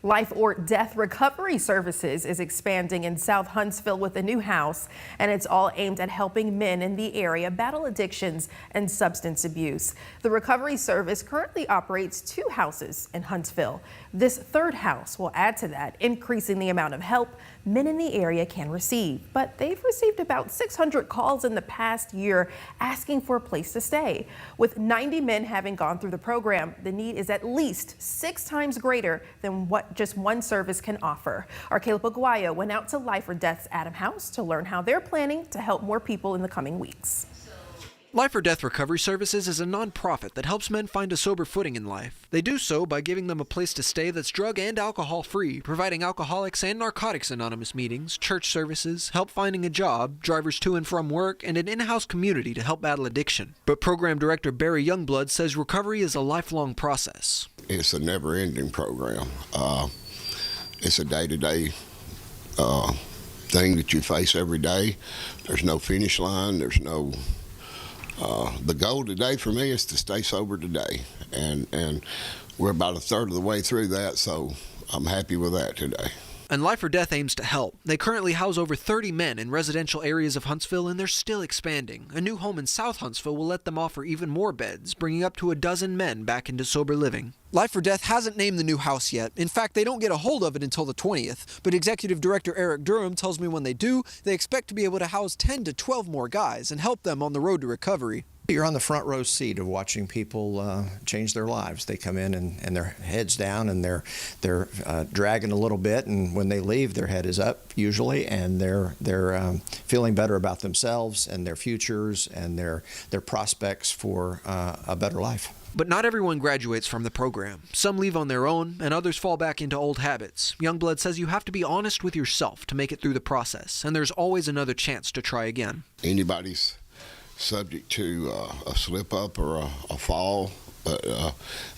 Life or Death Recovery Services is expanding in South Huntsville with a new house, and it's all aimed at helping men in the area battle addictions and substance abuse. The recovery service currently operates 2 houses in Huntsville. This third house will add to that, increasing the amount of help men in the area can receive. But they've received about 600 calls in the past year asking for a place to stay. With 90 men having gone through the program, the need is at least 6 times greater than what just one service can offer. Our Caleb Aguayo went out to Life or Death's Adam House to learn how they're planning to help more people in the coming weeks. Life or Death Recovery Services is a nonprofit that helps men find a sober footing in life. They do so by giving them a place to stay that's drug and alcohol free, providing Alcoholics and Narcotics Anonymous meetings, church services, help finding a job, drivers to and from work, and an in-house community to help battle addiction. But Program Director Barry Youngblood says recovery is a lifelong process. It's a never-ending program. It's a day-to-day thing that you face every day. There's no finish line. There's no. The goal today for me is to stay sober today, and we're about a third of the way through that, so I'm happy with that today. And Life or Death aims to help. They currently house over 30 men in residential areas of Huntsville, and they're still expanding. A new home in South Huntsville will let them offer even more beds, bringing up to a dozen men back into sober living. Life or Death hasn't named the new house yet. In fact, they don't get a hold of it until the 20th. But Executive Director Eric Durham tells me when they do, they expect to be able to house 10 to 12 more guys and help them on the road to recovery. You're on the front row seat of watching people change their lives. They come in and their head's down and they're dragging a little bit, and when they leave, their head is up usually, and they're feeling better about themselves and their futures and their prospects for a better life. But not everyone graduates from the program. Some leave on their own, and others fall back into old habits. Youngblood says you have to be honest with yourself to make it through the process, and there's always another chance to try again. Anybody's subject to a slip up or a fall, but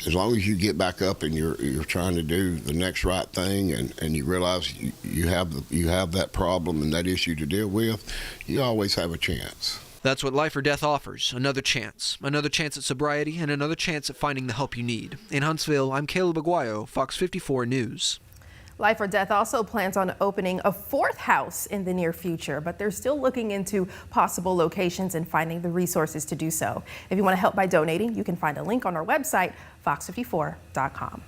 as long as you get back up and you're trying to do the next right thing, and you realize you have that problem and that issue to deal with, you always have a chance. That's what Life or Death offers, another chance at sobriety, and another chance at finding the help you need. In Huntsville, I'm Caleb Aguayo, Fox 54 News. Life or Death also plans on opening a 4th house in the near future, but they're still looking into possible locations and finding the resources to do so. If you want to help by donating, you can find a link on our website, fox54.com.